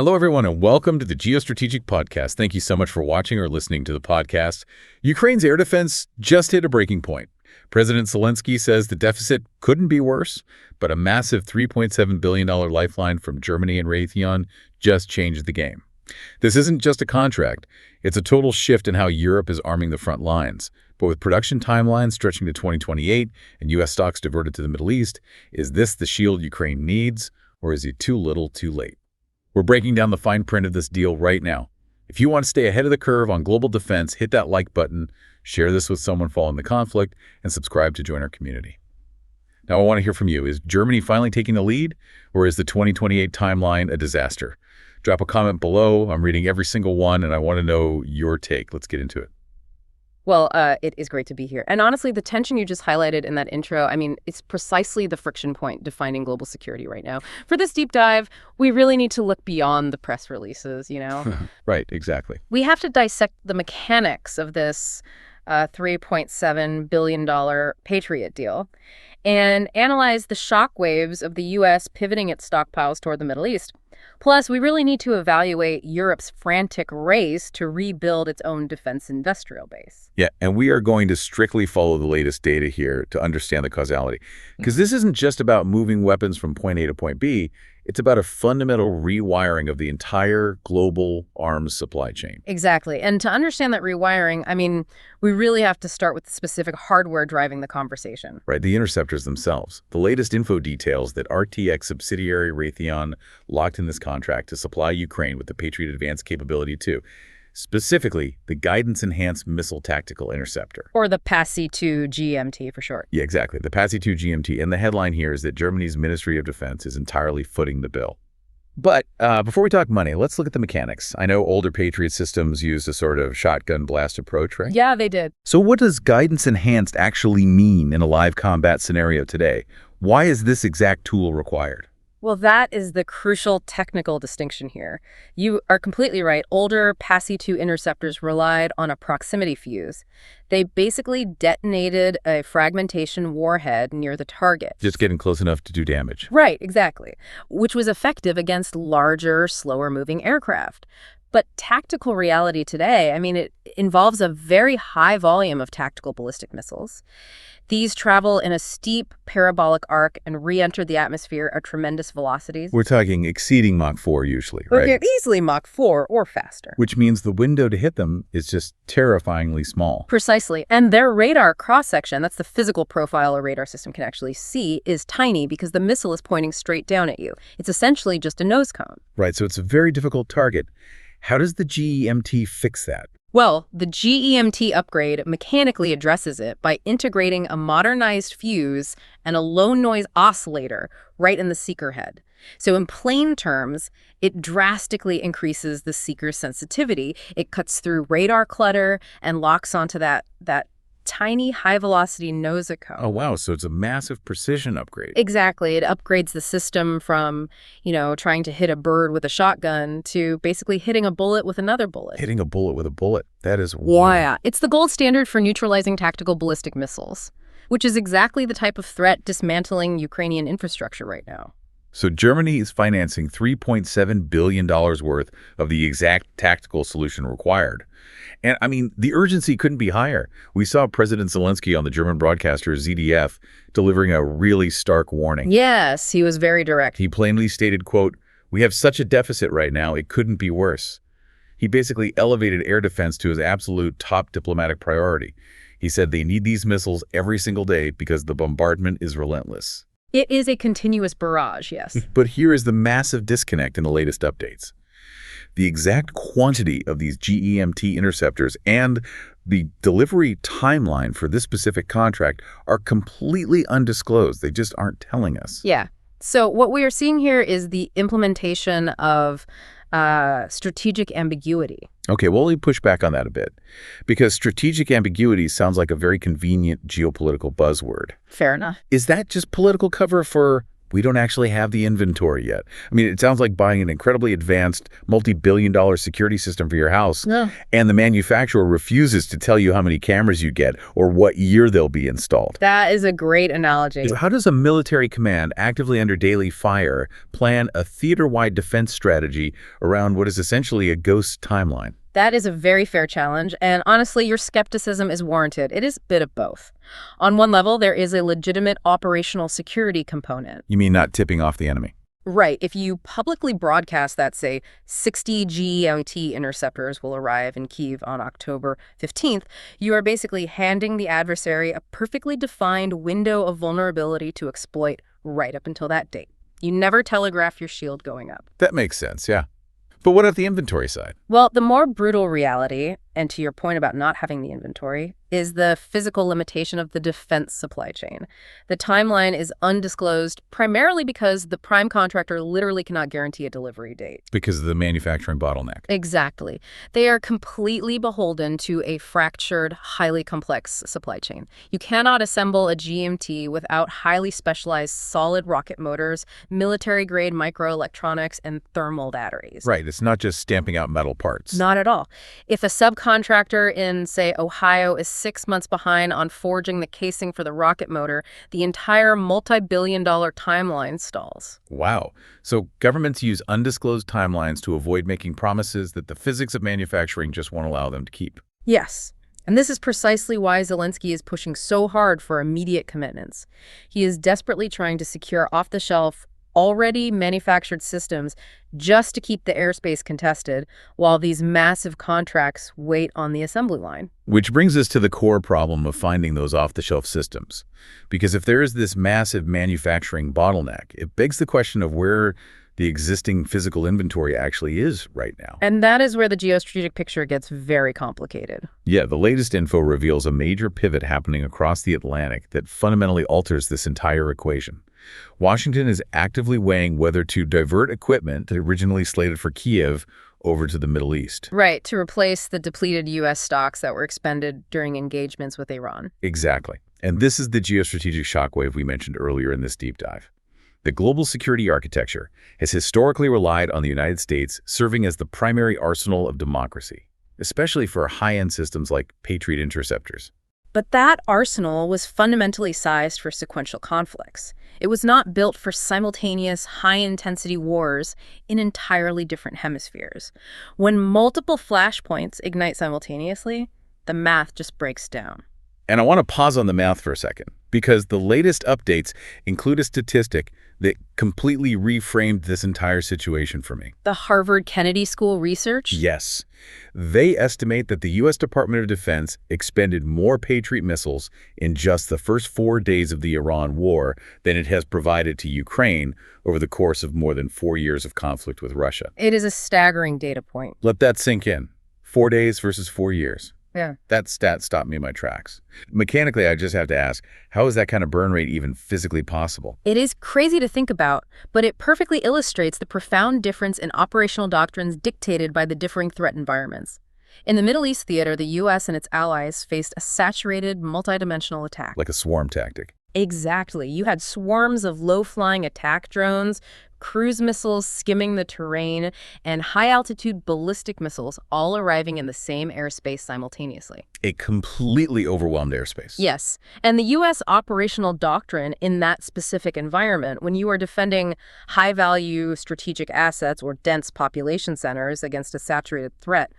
Hello, everyone, and welcome to the Geostrategic Podcast. Thank you so much for watching or listening to the podcast. Ukraine's air defense just hit a breaking point. President Zelenskyy says the deficit couldn't be worse, but a massive $3.7 billion lifeline from Germany and Raytheon just changed the game. This isn't just a contract. It's a total shift in how Europe is arming the front lines. But with production timelines stretching to 2028 and U.S. stocks diverted to the Middle East, is this the shield Ukraine needs, or is it too little too late? We're breaking down the fine print of this deal right now. If you want to stay ahead of the curve on global defense, hit that like button, share this with someone following the conflict, and subscribe to join our community. Now, I want to hear from you. Is Germany finally taking the lead, or is the 2028 timeline a disaster? Drop a comment below. I'm reading every single one, and I want to know your take. Let's get into it. Well, it is great to be here. And honestly, the tension you just highlighted in that intro, it's precisely the friction point defining global security right now. For this deep dive, we really need to look beyond the press releases, Right, exactly. We have to dissect the mechanics of this $3.7 billion Patriot deal and analyze the shockwaves of the U.S. pivoting its stockpiles toward the Middle East. Plus, we really need to evaluate Europe's frantic race to rebuild its own defense industrial base. Yeah, and we are going to strictly follow the latest data here to understand the causality. Because this isn't just about moving weapons from point A to point B. It's about a fundamental rewiring of the entire global arms supply chain. Exactly. And to understand that rewiring, we really have to start with the specific hardware driving the conversation. Right, the interceptors themselves. The latest info details that RTX subsidiary Raytheon locked in this contract to supply Ukraine with the Patriot advanced capability too. Specifically, the Guidance-Enhanced Missile Tactical Interceptor. Or the PAC-2 GEM-T for short. Yeah, exactly. The PAC-2 GEM-T. And the headline here is that Germany's Ministry of Defense is entirely footing the bill. But before we talk money, let's look at the mechanics. I know older Patriot systems used a sort of shotgun blast approach, right? Yeah, they did. So what does Guidance-Enhanced actually mean in a live combat scenario today? Why is this exact tool required? Well, that is the crucial technical distinction here. You are completely right. Older PAC-2 interceptors relied on a proximity fuse. They basically detonated a fragmentation warhead near the target. Just getting close enough to do damage. Right, exactly. Which was effective against larger, slower-moving aircraft. But tactical reality today, it involves a very high volume of tactical ballistic missiles. These travel in a steep parabolic arc and re-enter the atmosphere at tremendous velocities. We're talking exceeding Mach 4 usually, right? Okay, easily Mach 4 or faster. Which means the window to hit them is just terrifyingly small. Precisely. And their radar cross-section, that's the physical profile a radar system can actually see, is tiny because the missile is pointing straight down at you. It's essentially just a nose cone. Right, so it's a very difficult target. How does the GEM-T fix that? Well, the GEM-T upgrade mechanically addresses it by integrating a modernized fuse and a low noise oscillator right in the seeker head. So in plain terms, it drastically increases the seeker's sensitivity. It cuts through radar clutter and locks onto that tiny high-velocity nose cone. Oh, wow. So it's a massive precision upgrade. Exactly. It upgrades the system from, trying to hit a bird with a shotgun to basically hitting a bullet with another bullet. Hitting a bullet with a bullet. That is Yeah. It's the gold standard for neutralizing tactical ballistic missiles, which is exactly the type of threat dismantling Ukrainian infrastructure right now. So Germany is financing $3.7 billion worth of the exact tactical solution required. And the urgency couldn't be higher. We saw President Zelenskyy on the German broadcaster ZDF delivering a really stark warning. Yes, he was very direct. He plainly stated, quote, "We have such a deficit right now, it couldn't be worse." He basically elevated air defense to his absolute top diplomatic priority. He said they need these missiles every single day because the bombardment is relentless. It is a continuous barrage, yes. But here is the massive disconnect in the latest updates. The exact quantity of these GEM-T interceptors and the delivery timeline for this specific contract are completely undisclosed. They just aren't telling us. Yeah. So what we are seeing here is the implementation of strategic ambiguity. Okay, well, let me push back on that a bit, because strategic ambiguity sounds like a very convenient geopolitical buzzword. Fair enough. Is that just political cover for we don't actually have the inventory yet. I mean, it sounds like buying an incredibly advanced, multi-billion-dollar security system for your house, and the manufacturer refuses to tell you how many cameras you get or what year they'll be installed. That is a great analogy. So how does a military command actively under daily fire plan a theater-wide defense strategy around what is essentially a ghost timeline? That is a very fair challenge, and honestly, your skepticism is warranted. It is a bit of both. On one level, there is a legitimate operational security component. You mean not tipping off the enemy? Right. If you publicly broadcast that, say, 60 GEM-T interceptors will arrive in Kyiv on October 15th, you are basically handing the adversary a perfectly defined window of vulnerability to exploit right up until that date. You never telegraph your shield going up. That makes sense, yeah. But what about the inventory side? Well, the more brutal reality, and to your point about not having the inventory, is the physical limitation of the defense supply chain. The timeline is undisclosed primarily because the prime contractor literally cannot guarantee a delivery date. Because of the manufacturing bottleneck. Exactly. They are completely beholden to a fractured, highly complex supply chain. You cannot assemble a GEM-T without highly specialized solid rocket motors, military-grade microelectronics, and thermal batteries. Right. It's not just stamping out metal parts. Not at all. If a subcontractor in, say, Ohio is 6 months behind on forging the casing for the rocket motor, the entire multi-billion-dollar timeline stalls. Wow. So governments use undisclosed timelines to avoid making promises that the physics of manufacturing just won't allow them to keep. Yes. And this is precisely why Zelenskyy is pushing so hard for immediate commitments. He is desperately trying to secure off-the-shelf, already manufactured systems just to keep the airspace contested while these massive contracts wait on the assembly line. Which brings us to the core problem of finding those off-the-shelf systems. Because if there is this massive manufacturing bottleneck, it begs the question of where the existing physical inventory actually is right now. And that is where the geostrategic picture gets very complicated. Yeah, the latest info reveals a major pivot happening across the Atlantic that fundamentally alters this entire equation. Washington is actively weighing whether to divert equipment originally slated for Kyiv over to the Middle East. Right, to replace the depleted U.S. stocks that were expended during engagements with Iran. Exactly. And this is the geostrategic shockwave we mentioned earlier in this deep dive. The global security architecture has historically relied on the United States serving as the primary arsenal of democracy, especially for high-end systems like Patriot interceptors. But that arsenal was fundamentally sized for sequential conflicts. It was not built for simultaneous, high-intensity wars in entirely different hemispheres. When multiple flashpoints ignite simultaneously, the math just breaks down. And I want to pause on the math for a second, because the latest updates include a statistic that completely reframed this entire situation for me. The Harvard Kennedy School research? Yes. They estimate that the U.S. Department of Defense expended more Patriot missiles in just the first 4 days of the Iran war than it has provided to Ukraine over the course of more than 4 years of conflict with Russia. It is a staggering data point. Let that sink in. 4 days versus 4 years. Yeah. That stat stopped me in my tracks. Mechanically, I just have to ask, how is that kind of burn rate even physically possible? It is crazy to think about, but it perfectly illustrates the profound difference in operational doctrines dictated by the differing threat environments. In the Middle East theater, the U.S. and its allies faced a saturated, multidimensional attack. Like a swarm tactic. Exactly. You had swarms of low-flying attack drones, cruise missiles skimming the terrain, and high-altitude ballistic missiles all arriving in the same airspace simultaneously. A completely overwhelmed airspace. Yes. And the U.S. operational doctrine in that specific environment, when you are defending high-value strategic assets or dense population centers against a saturated threat,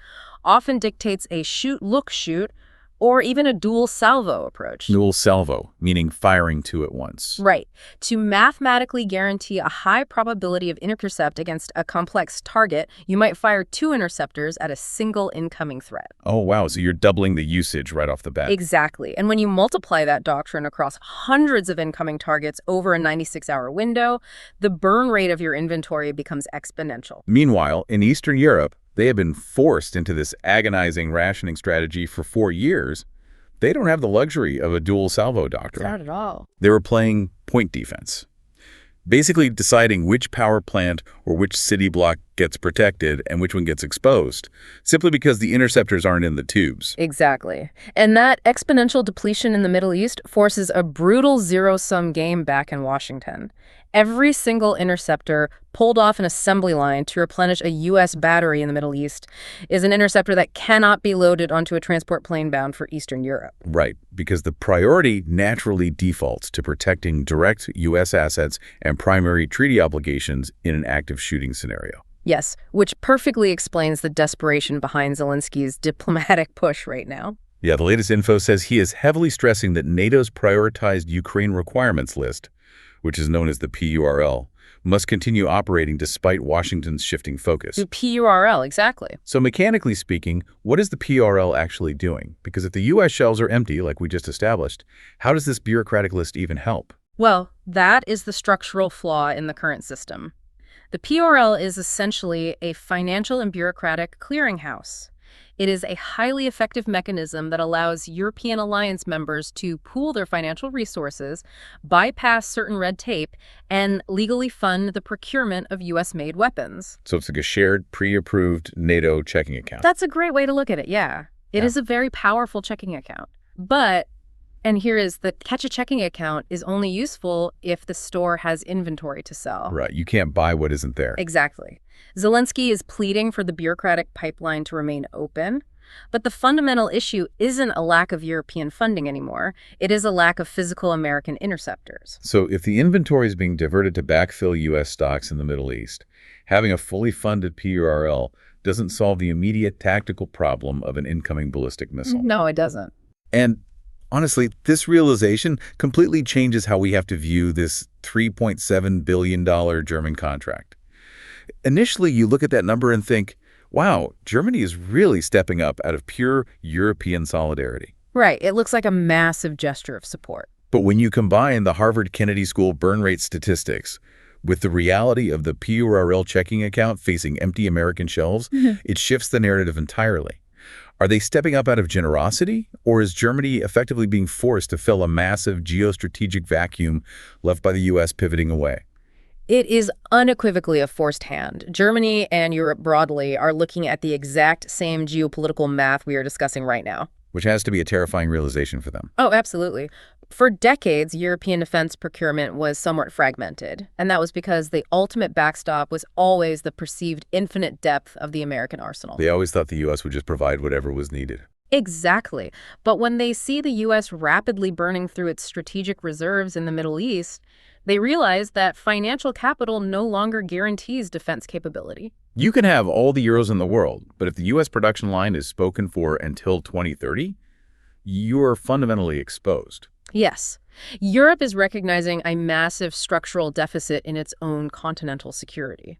often dictates a shoot, look, shoot, or even a dual salvo approach. Dual salvo, meaning firing two at once. Right. To mathematically guarantee a high probability of intercept against a complex target, you might fire 2 interceptors at a single incoming threat. Oh, wow. So you're doubling the usage right off the bat. Exactly. And when you multiply that doctrine across hundreds of incoming targets over a 96-hour window, the burn rate of your inventory becomes exponential. Meanwhile, in Eastern Europe, they have been forced into this agonizing rationing strategy for 4 years. They don't have the luxury of a dual salvo doctrine. Not at all. They were playing point defense, basically deciding which power plant or which city block gets protected and which one gets exposed, simply because the interceptors aren't in the tubes. Exactly. And that exponential depletion in the Middle East forces a brutal zero-sum game back in Washington. Every single interceptor pulled off an assembly line to replenish a U.S. battery in the Middle East is an interceptor that cannot be loaded onto a transport plane bound for Eastern Europe. Right, because the priority naturally defaults to protecting direct U.S. assets and primary treaty obligations in an active shooting scenario. Yes, which perfectly explains the desperation behind Zelensky's diplomatic push right now. Yeah, the latest info says he is heavily stressing that NATO's prioritized Ukraine requirements list, which is known as the PURL, must continue operating despite Washington's shifting focus. The PURL, exactly. So mechanically speaking, what is the PURL actually doing? Because if the U.S. shelves are empty, like we just established, how does this bureaucratic list even help? Well, that is the structural flaw in the current system. The PURL is essentially a financial and bureaucratic clearinghouse. It is a highly effective mechanism that allows European alliance members to pool their financial resources, bypass certain red tape, and legally fund the procurement of U.S.-made weapons. So it's like a shared, pre-approved NATO checking account. That's a great way to look at it, yeah. It is a very powerful checking account. But, and here is the catch, a checking account is only useful if the store has inventory to sell. Right, you can't buy what isn't there. Exactly. Zelenskyy is pleading for the bureaucratic pipeline to remain open, but the fundamental issue isn't a lack of European funding anymore. It is a lack of physical American interceptors. So if the inventory is being diverted to backfill U.S. stocks in the Middle East, having a fully funded PURL doesn't solve the immediate tactical problem of an incoming ballistic missile. No, it doesn't. And honestly, this realization completely changes how we have to view this $3.7 billion German contract. Initially, you look at that number and think, wow, Germany is really stepping up out of pure European solidarity. Right. It looks like a massive gesture of support. But when you combine the Harvard Kennedy School burn rate statistics with the reality of the PURL checking account facing empty American shelves, it shifts the narrative entirely. Are they stepping up out of generosity, or is Germany effectively being forced to fill a massive geostrategic vacuum left by the U.S. pivoting away? It is unequivocally a forced hand. Germany and Europe broadly are looking at the exact same geopolitical math we are discussing right now. Which has to be a terrifying realization for them. Oh, absolutely. For decades, European defense procurement was somewhat fragmented, and that was because the ultimate backstop was always the perceived infinite depth of the American arsenal. They always thought the U.S. would just provide whatever was needed. Exactly. But when they see the U.S. rapidly burning through its strategic reserves in the Middle East, they realize that financial capital no longer guarantees defense capability. You can have all the euros in the world, but if the U.S. production line is spoken for until 2030, you're fundamentally exposed. Yes. Europe is recognizing a massive structural deficit in its own continental security.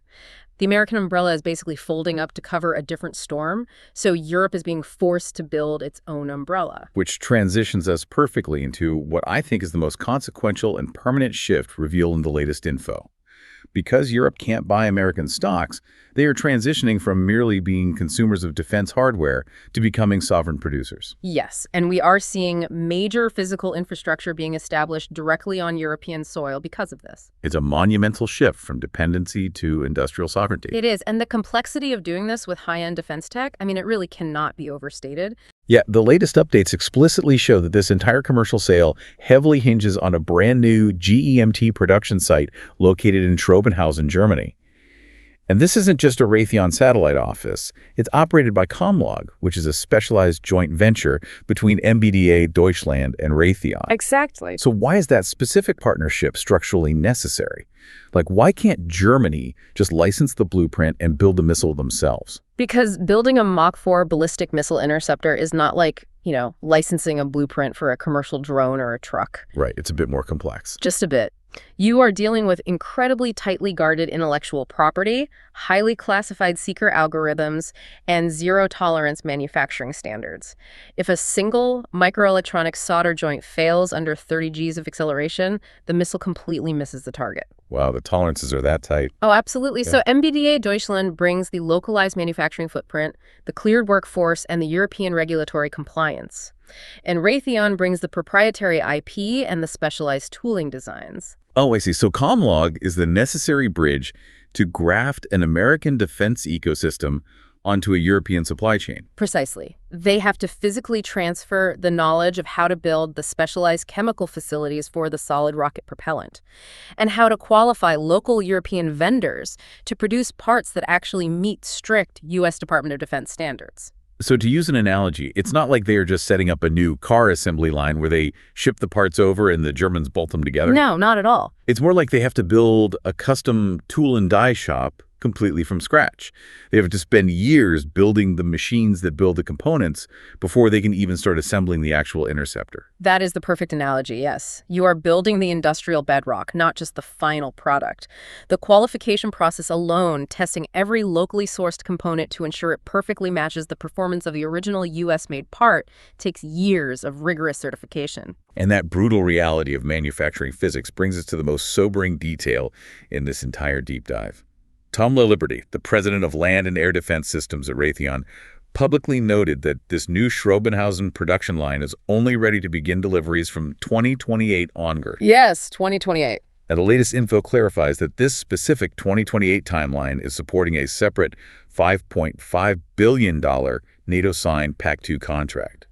The American umbrella is basically folding up to cover a different storm, so Europe is being forced to build its own umbrella. Which transitions us perfectly into what I think is the most consequential and permanent shift revealed in the latest info. Because Europe can't buy American stocks, they are transitioning from merely being consumers of defense hardware to becoming sovereign producers. Yes, and we are seeing major physical infrastructure being established directly on European soil because of this. It's a monumental shift from dependency to industrial sovereignty. It is, and the complexity of doing this with high-end defense tech, I mean, it really cannot be overstated. Yet the latest updates explicitly show that this entire commercial sale heavily hinges on a brand new GEM-T production site located in Schrobenhausen, Germany. And this isn't just a Raytheon satellite office. It's operated by Comlog, which is a specialized joint venture between MBDA Deutschland and Raytheon. Exactly. So why is that specific partnership structurally necessary? Like, why can't Germany just license the blueprint and build the missile themselves? Because building a Mach 4 ballistic missile interceptor is not like, licensing a blueprint for a commercial drone or a truck. Right. It's a bit more complex. Just a bit. You are dealing with incredibly tightly guarded intellectual property, highly classified seeker algorithms, and zero-tolerance manufacturing standards. If a single microelectronic solder joint fails under 30 Gs of acceleration, the missile completely misses the target. Wow, the tolerances are that tight. Oh, absolutely. Yeah. So MBDA Deutschland brings the localized manufacturing footprint, the cleared workforce, and the European regulatory compliance. And Raytheon brings the proprietary IP and the specialized tooling designs. Oh, I see. So Comlog is the necessary bridge to graft an American defense ecosystem onto a European supply chain. Precisely. They have to physically transfer the knowledge of how to build the specialized chemical facilities for the solid rocket propellant, and how to qualify local European vendors to produce parts that actually meet strict U.S. Department of Defense standards. So to use an analogy, it's not like they are just setting up a new car assembly line where they ship the parts over and the Germans bolt them together. No, not at all. It's more like they have to build a custom tool and die shop completely from scratch. They have to spend years building the machines that build the components before they can even start assembling the actual interceptor. That is the perfect analogy, yes. You are building the industrial bedrock, not just the final product. The qualification process alone, testing every locally sourced component to ensure it perfectly matches the performance of the original U.S.-made part, takes years of rigorous certification. And that brutal reality of manufacturing physics brings us to the most sobering detail in this entire deep dive. Tom Liliberty, the president of Land and Air Defense Systems at Raytheon, publicly noted that this new Schrobenhausen production line is only ready to begin deliveries from 2028 onward. Yes, 2028. Now, the latest info clarifies that this specific 2028 timeline is supporting a separate $5.5 billion NATO-signed PAC-2 contract.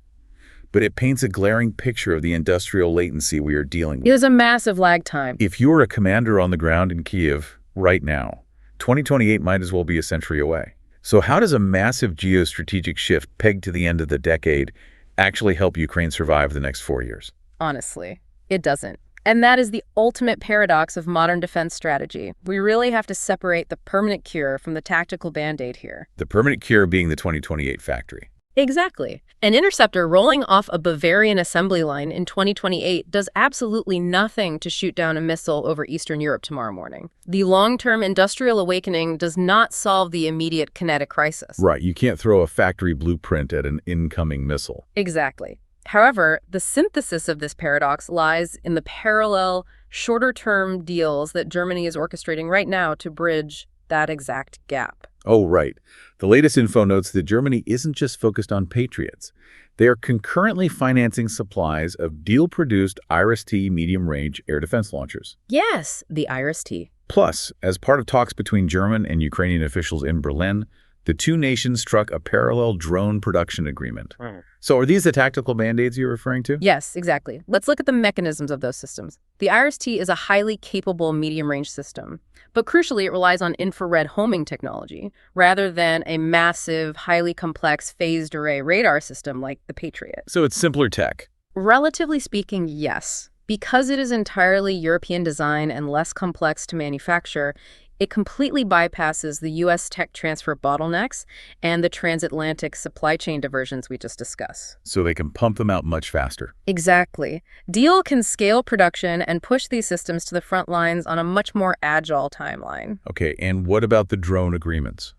But it paints a glaring picture of the industrial latency we are dealing with. It is a massive lag time. If you're a commander on the ground in Kyiv right now, 2028 might as well be a century away. So how does a massive geostrategic shift pegged to the end of the decade actually help Ukraine survive the next 4 years? Honestly, it doesn't. And that is the ultimate paradox of modern defense strategy. We really have to separate the permanent cure from the tactical band-aid here. The permanent cure being the 2028 factory. Exactly. An interceptor rolling off a Bavarian assembly line in 2028 does absolutely nothing to shoot down a missile over Eastern Europe tomorrow morning. The long-term industrial awakening does not solve the immediate kinetic crisis. Right. You can't throw a factory blueprint at an incoming missile. Exactly. However, the synthesis of this paradox lies in the parallel, shorter-term deals that Germany is orchestrating right now to bridge that exact gap. Oh, right. The latest info notes that Germany isn't just focused on Patriots. They are concurrently financing supplies of deal-produced IRIS-T medium-range air defense launchers. Yes, the IRIS-T. Plus, as part of talks between German and Ukrainian officials in Berlin, the two nations struck a parallel drone production agreement. So are these the tactical band-aids you're referring to? Yes, exactly. Let's look at the mechanisms of those systems. The IRIS-T is a highly capable medium-range system, but crucially it relies on infrared homing technology rather than a massive, highly complex phased array radar system like the Patriot. So it's simpler tech. Relatively speaking, yes. Because it is entirely European design and less complex to manufacture, it completely bypasses the U.S. tech transfer bottlenecks and the transatlantic supply chain diversions we just discussed. So they can pump them out much faster. Exactly. Diehl can scale production and push these systems to the front lines on a much more agile timeline. Okay, and what about the drone agreements?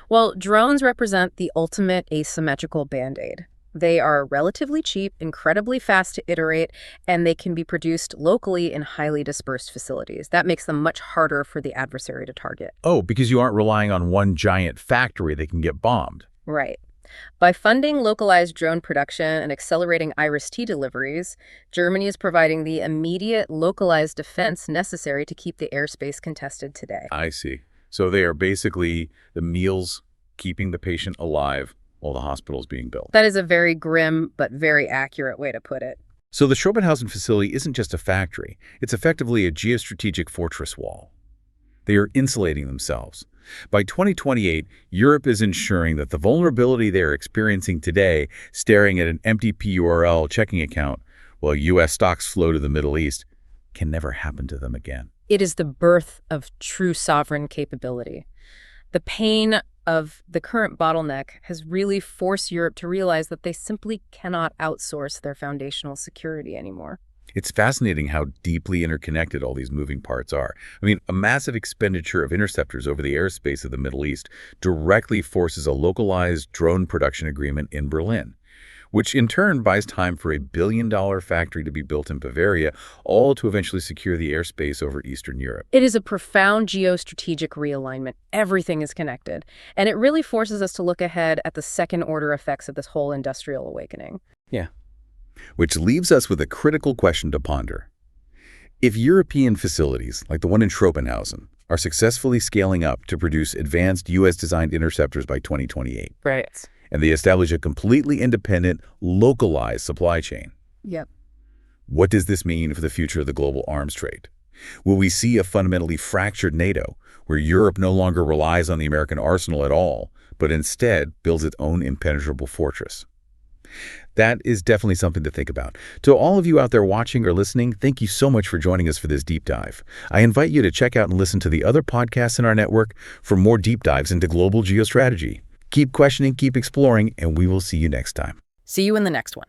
Well, drones represent the ultimate asymmetrical band-aid. They are relatively cheap, incredibly fast to iterate, and they can be produced locally in highly dispersed facilities. That makes them much harder for the adversary to target. Oh, because you aren't relying on one giant factory that can get bombed. Right. By funding localized drone production and accelerating IRIS-T deliveries, Germany is providing the immediate localized defense necessary to keep the airspace contested today. I see. So they are basically the meals keeping the patient alive while the hospital is being built. That is a very grim but very accurate way to put it. So the Schrobenhausen facility isn't just a factory. It's effectively a geostrategic fortress wall. They are insulating themselves. By 2028, Europe is ensuring that the vulnerability they are experiencing today, staring at an empty PURL checking account while U.S. stocks flow to the Middle East, can never happen to them again. It is the birth of true sovereign capability. The pain of the current bottleneck has really forced Europe to realize that they simply cannot outsource their foundational security anymore. It's fascinating how deeply interconnected all these moving parts are. I mean, a massive expenditure of interceptors over the airspace of the Middle East directly forces a localized drone production agreement in Berlin, which in turn buys time for a billion-dollar factory to be built in Bavaria, all to eventually secure the airspace over Eastern Europe. It is a profound geostrategic realignment. Everything is connected. And it really forces us to look ahead at the second-order effects of this whole industrial awakening. Yeah. Which leaves us with a critical question to ponder. If European facilities, like the one in Schrobenhausen, are successfully scaling up to produce advanced U.S.-designed interceptors by 2028. Right. And they establish a completely independent, localized supply chain. Yep. What does this mean for the future of the global arms trade? Will we see a fundamentally fractured NATO, where Europe no longer relies on the American arsenal at all, but instead builds its own impenetrable fortress? That is definitely something to think about. To all of you out there watching or listening, thank you so much for joining us for this deep dive. I invite you to check out and listen to the other podcasts in our network for more deep dives into global geostrategy. Keep questioning, keep exploring, and we will see you next time. See you in the next one.